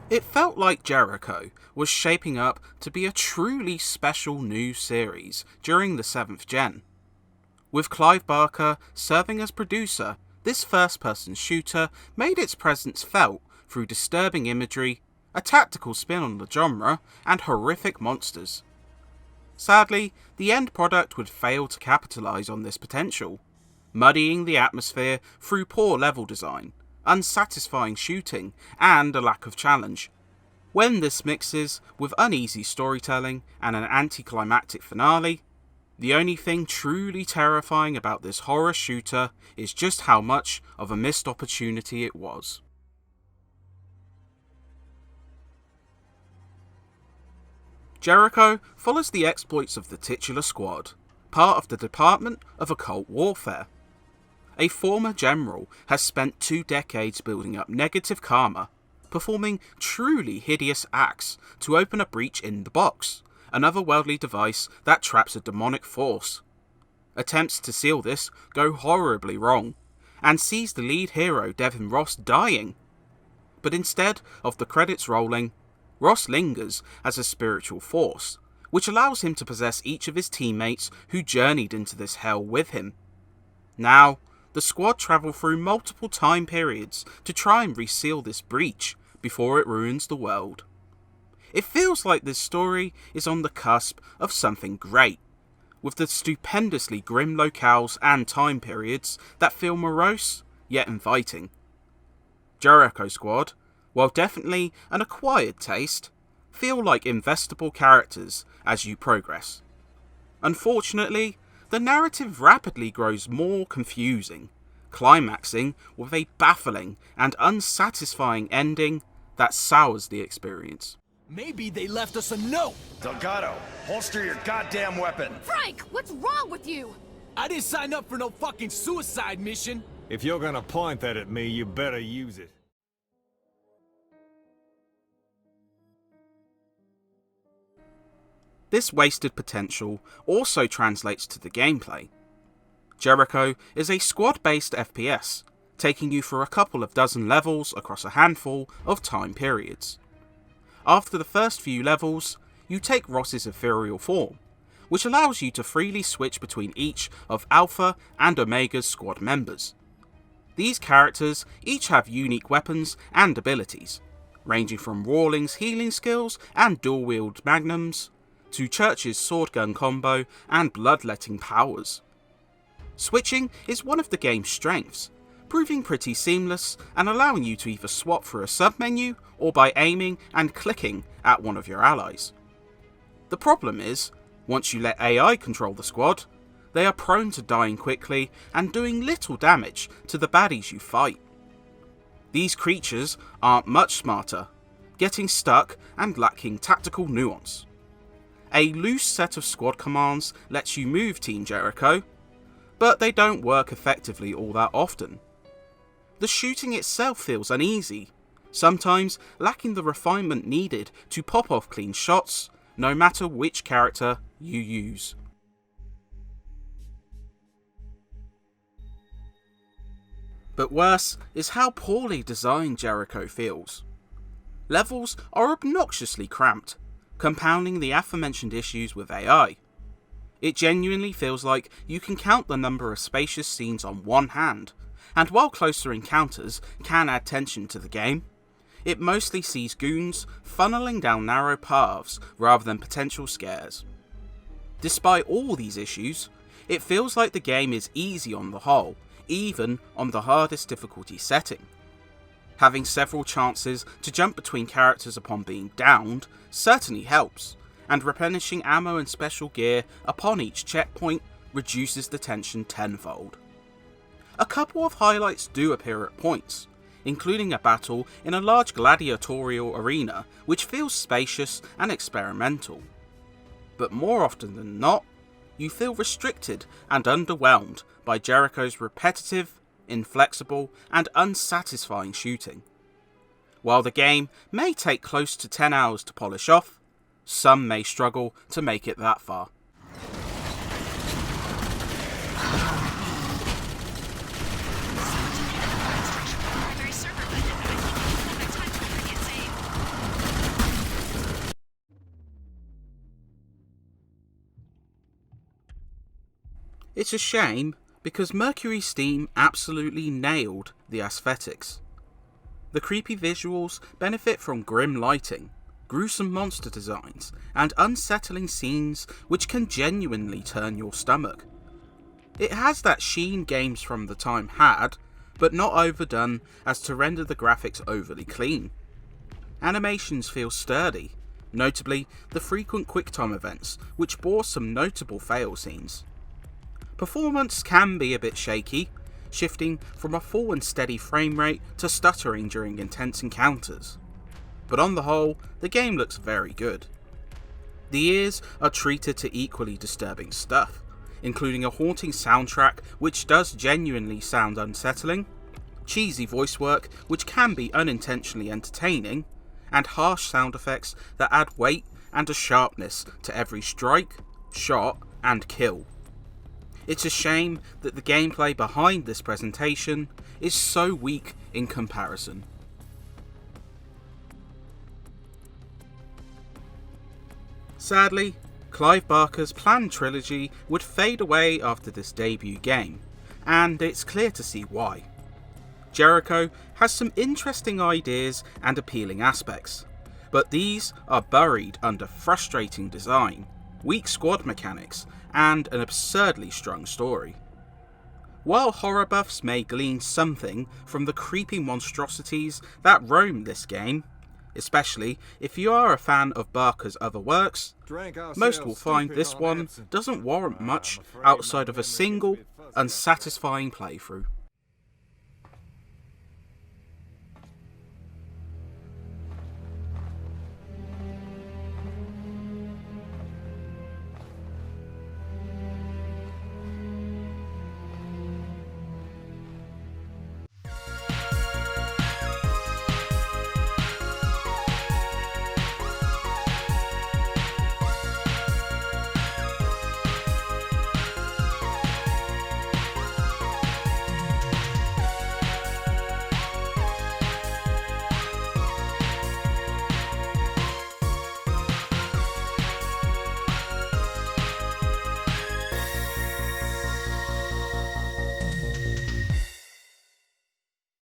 It felt like Jericho was shaping up to be a truly special new series during the 7th gen. With Clive Barker serving as producer, this first-person shooter made its presence felt through disturbing imagery, a tactical spin on the genre, and horrific monsters. Sadly, the end product would fail to capitalise on this potential, muddying the atmosphere through poor level design, unsatisfying shooting, and a lack of challenge. When this mixes with uneasy storytelling and an anticlimactic finale, the only thing truly terrifying about this horror shooter is just how much of a missed opportunity it was. Jericho follows the exploits of the titular squad, part of the Department of Occult Warfare. A former general has spent 2 decades building up negative karma, performing truly hideous acts to open a breach in the box, an otherworldly device that traps a demonic force. Attempts to seal this go horribly wrong, and sees the lead hero Devin Ross dying. But instead of the credits rolling, Ross lingers as a spiritual force, which allows him to possess each of his teammates who journeyed into this hell with him. Now, the squad travel through multiple time periods to try and reseal this breach before it ruins the world. It feels like this story is on the cusp of something great, with the stupendously grim locales and time periods that feel morose yet inviting. Jericho Squad, while definitely an acquired taste, feel like investable characters as you progress. Unfortunately, the narrative rapidly grows more confusing, climaxing with a baffling and unsatisfying ending that sours the experience. Maybe they left us a note! Delgado, holster your goddamn weapon! Frank, what's wrong with you? I didn't sign up for no fucking suicide mission! If you're gonna point that at me, you better use it. This wasted potential also translates to the gameplay. Jericho is a squad-based FPS, taking you through a couple of dozen levels across a handful of time periods. After the first few levels, you take Ross's ethereal form, which allows you to freely switch between each of Alpha and Omega's squad members. These characters each have unique weapons and abilities, ranging from Rawling's healing skills and dual-wield magnums, to Church's sword gun combo and bloodletting powers. Switching is one of the game's strengths, proving pretty seamless and allowing you to either swap through a submenu or by aiming and clicking at one of your allies. The problem is, once you let AI control the squad, they are prone to dying quickly and doing little damage to the baddies you fight. These creatures aren't much smarter, getting stuck and lacking tactical nuance. A loose set of squad commands lets you move Team Jericho, but they don't work effectively all that often. The shooting itself feels uneasy, sometimes lacking the refinement needed to pop off clean shots, no matter which character you use. But worse is how poorly designed Jericho feels. Levels are obnoxiously cramped, compounding the aforementioned issues with AI. It genuinely feels like you can count the number of spacious scenes on one hand, and while closer encounters can add tension to the game, it mostly sees goons funneling down narrow paths rather than potential scares. Despite all these issues, it feels like the game is easy on the whole, even on the hardest difficulty setting. Having several chances to jump between characters upon being downed certainly helps, and replenishing ammo and special gear upon each checkpoint reduces the tension tenfold. A couple of highlights do appear at points, including a battle in a large gladiatorial arena which feels spacious and experimental. But more often than not, you feel restricted and underwhelmed by Jericho's repetitive, inflexible, and unsatisfying shooting. While the game may take close to 10 hours to polish off, some may struggle to make it that far. It's a shame because MercurySteam absolutely nailed the aesthetics. The creepy visuals benefit from grim lighting, gruesome monster designs, and unsettling scenes which can genuinely turn your stomach. It has that sheen games from the time had, but not overdone as to render the graphics overly clean. Animations feel sturdy, notably the frequent QuickTime events, which bore some notable fail scenes. Performance can be a bit shaky, shifting from a full and steady frame rate to stuttering during intense encounters. But on the whole, the game looks very good. The ears are treated to equally disturbing stuff, including a haunting soundtrack which does genuinely sound unsettling, cheesy voice work which can be unintentionally entertaining, and harsh sound effects that add weight and a sharpness to every strike, shot, and kill. It's a shame that the gameplay behind this presentation is so weak in comparison. Sadly, Clive Barker's planned trilogy would fade away after this debut game, and it's clear to see why. Jericho has some interesting ideas and appealing aspects, but these are buried under frustrating design, weak squad mechanics, and an absurdly strung story. While horror buffs may glean something from the creepy monstrosities that roam this game, especially if you are a fan of Barker's other works, most will find this one doesn't warrant much outside of a single, unsatisfying playthrough.